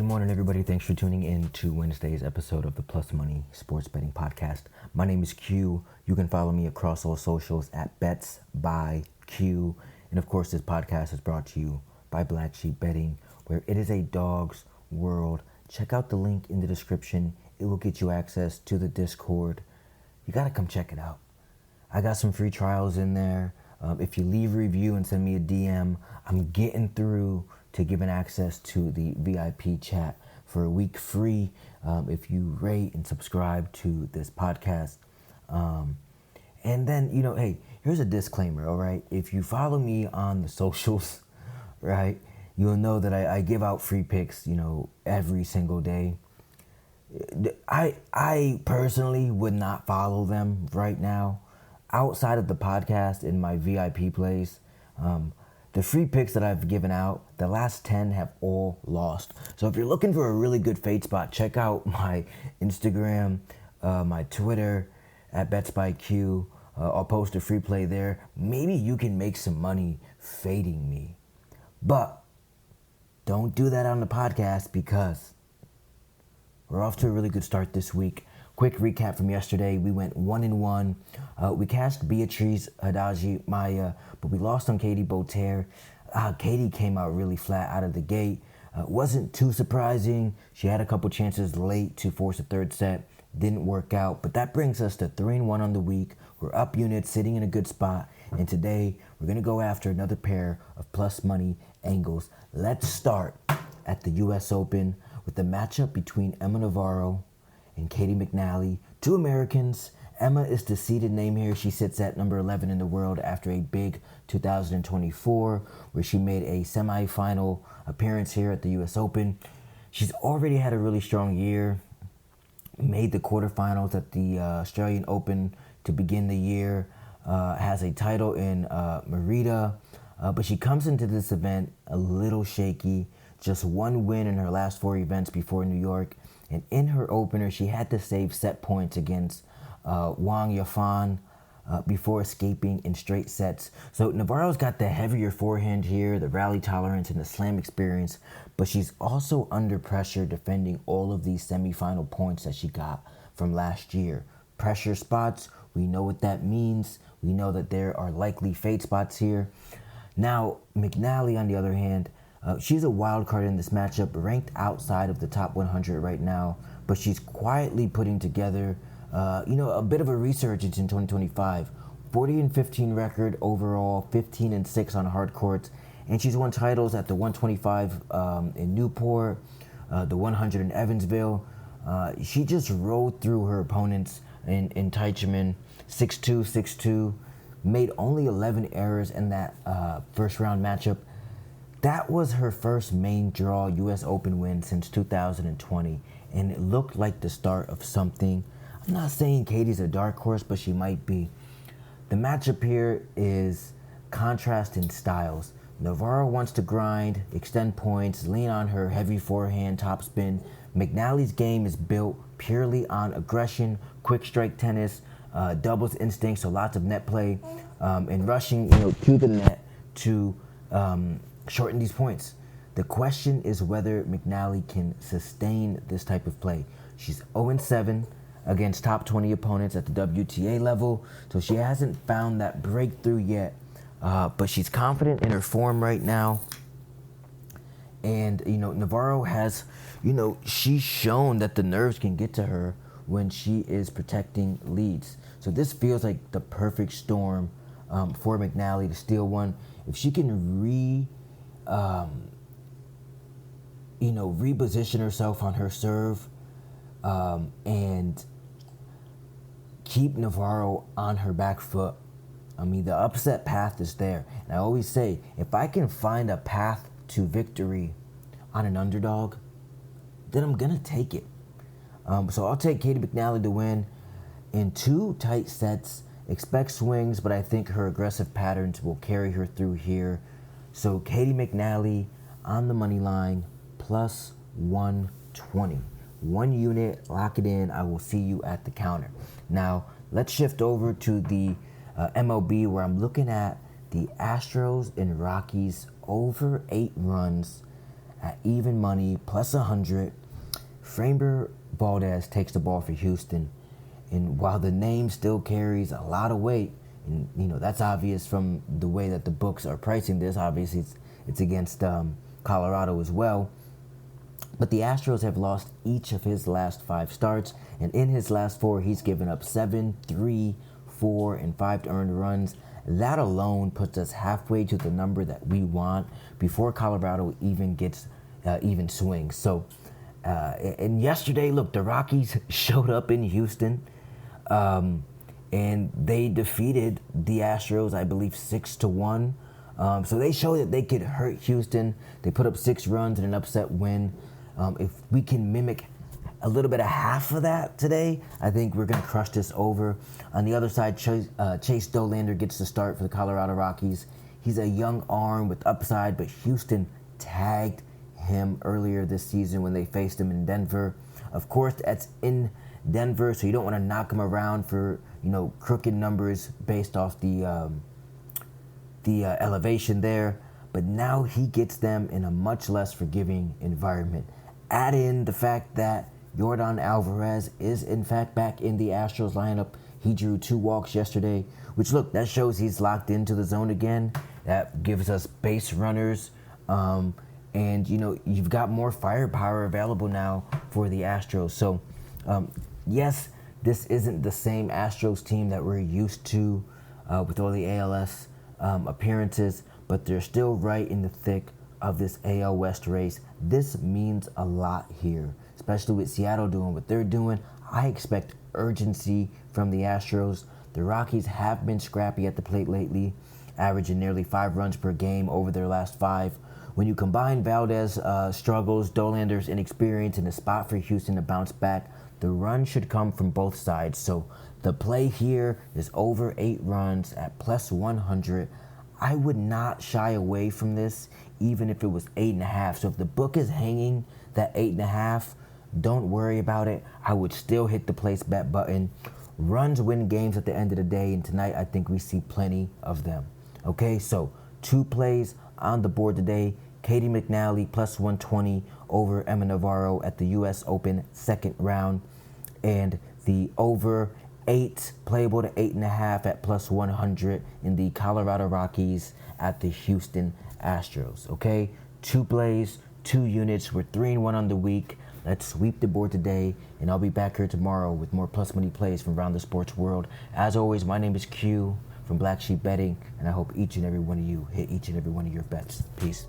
Good morning, everybody. Thanks for tuning in to Wednesday's episode of the Plus Money Sports Betting Podcast. My name is Q. You can follow me across all socials at Bets by Q. And of course, this podcast is brought to you by Black Sheep Betting, where it is a dog's world. Check out the link in the description. It will get you access to the Discord. You got to come check it out. I got some free trials in there. If you leave a review and send me a DM, I'm getting through to giving access to the VIP chat for a week free if you rate and subscribe to this podcast. And then, hey, here's a disclaimer, all right? If you follow me on the socials, right, you'll know that I give out free picks, every single day. I personally would not follow them right now. Outside of the podcast in my VIP plays, the free picks that I've given out, the last 10 have all lost. So if you're looking for a really good fade spot, check out my Instagram, my Twitter at BetsByQ. I'll post a free play there. Maybe you can make some money fading me. But don't do that on the podcast because we're off to a really good start this week. Quick recap from yesterday. We went 1-1. We cashed Beatrice Hadaji Maya, but we lost on Katie Boter. Katie came out really flat out of the gate. Wasn't too surprising. She had a couple chances late to force a third set. Didn't work out, but that brings us to 3-1 on the week. We're up units, sitting in a good spot, and today we're going to go after another pair of plus money angles. Let's start at the U.S. Open with the matchup between Emma Navarro and Katie McNally, two Americans. Emma is the seeded name here. She sits at number 11 in the world after a big 2024, where she made a semifinal appearance here at the U.S. Open. She's already had a really strong year, made the quarterfinals at the Australian Open to begin the year, has a title in Merida, but she comes into this event a little shaky. Just one win in her last 4 events before New York. And in her opener, she had to save set points against Wang Yafan before escaping in straight sets. So Navarro's got the heavier forehand here, the rally tolerance, and the slam experience, but she's also under pressure defending all of these semifinal points that she got from last year. Pressure spots, we know what that means. We know that there are likely fade spots here. Now, McNally, on the other hand, she's a wild card in this matchup, ranked outside of the top 100 right now, but she's quietly putting together, a bit of a resurgence in 2025. 40-15 record overall, 15-6 on hard courts, and she's won titles at the 125 in Newport, the 100 in Evansville. She just rode through her opponents in Teichmann, 6-2, 6-2, made only 11 errors in that first round matchup. That was her first main draw U.S. Open win since 2020, and it looked like the start of something. I'm not saying Katie's a dark horse, but she might be. The matchup here is contrast in styles. Navarro wants to grind, extend points, lean on her heavy forehand topspin. McNally's game is built purely on aggression, quick strike tennis, doubles instinct, so lots of net play, and rushing, to the net to shorten these points. The question is whether McNally can sustain this type of play. She's 0-7 against top 20 opponents at the WTA level, so she hasn't found that breakthrough yet, but she's confident in her form right now. And, Navarro has, she's shown that the nerves can get to her when she is protecting leads. So this feels like the perfect storm for McNally to steal one. If she can reposition herself on her serve and keep Navarro on her back foot. The upset path is there. And I always say, if I can find a path to victory on an underdog, then I'm going to take it. So I'll take Katie McNally to win in 2 tight sets. Expect swings, but I think her aggressive patterns will carry her through here. So Katie McNally on the money line, plus 120. 1 unit, lock it in. I will see you at the counter. Now, let's shift over to the MLB, where I'm looking at the Astros and Rockies over 8 runs at even money, plus 100. Framber Valdez takes the ball for Houston. And while the name still carries a lot of weight, and that's obvious from the way that the books are pricing this, obviously it's against Colorado as well. But the Astros have lost each of his last 5 starts, and in his last 4, he's given up 7, 3, 4, and 5 earned runs. That alone puts us halfway to the number that we want before Colorado even gets even swings. So, and yesterday, look, the Rockies showed up in Houston, and they defeated the Astros, I believe, 6-1. So they showed that they could hurt Houston. They put up 6 runs in an upset win. If we can mimic a little bit of half of that today, I think we're going to crush this over. On the other side, Chase Dollander gets the start for the Colorado Rockies. He's a young arm with upside, but Houston tagged him earlier this season when they faced him in Denver. Of course, that's in Denver, so you don't want to knock him around for crooked numbers based off the elevation there. But now he gets them in a much less forgiving environment. Add in the fact that Yordan Alvarez is in fact back in the Astros lineup. He drew 2 walks yesterday, which look, that shows he's locked into the zone again. That gives us base runners. And you've got more firepower available now for the Astros. So yes, this isn't the same Astros team that we're used to with all the ALS appearances, but they're still right in the thick of this AL West race. This means a lot here, especially with Seattle doing what they're doing. I expect urgency from the Astros. The Rockies have been scrappy at the plate lately, averaging nearly 5 runs per game over their last 5. When you combine Valdez struggles, Dollander's inexperience, and a spot for Houston to bounce back, the run should come from both sides. So the play here is over 8 runs at plus 100. I would not shy away from this, even if it was 8.5. So if the book is hanging that 8.5, don't worry about it. I would still hit the place bet button. Runs win games at the end of the day, and tonight I think we see plenty of them. Okay, so 2 plays on the board today. Katie McNally plus 120 over Emma Navarro at the U.S. Open second round, and the over 8 playable to 8.5 at plus 100 in the Colorado Rockies at the Houston Astros. Okay, 2 plays, 2 units. We're 3-1 on the week. Let's sweep the board today, and I'll be back here tomorrow with more plus money plays from around the sports world. As always, my name is Q from Black Sheep Betting, and I hope each and every one of you hit each and every one of your bets. Peace.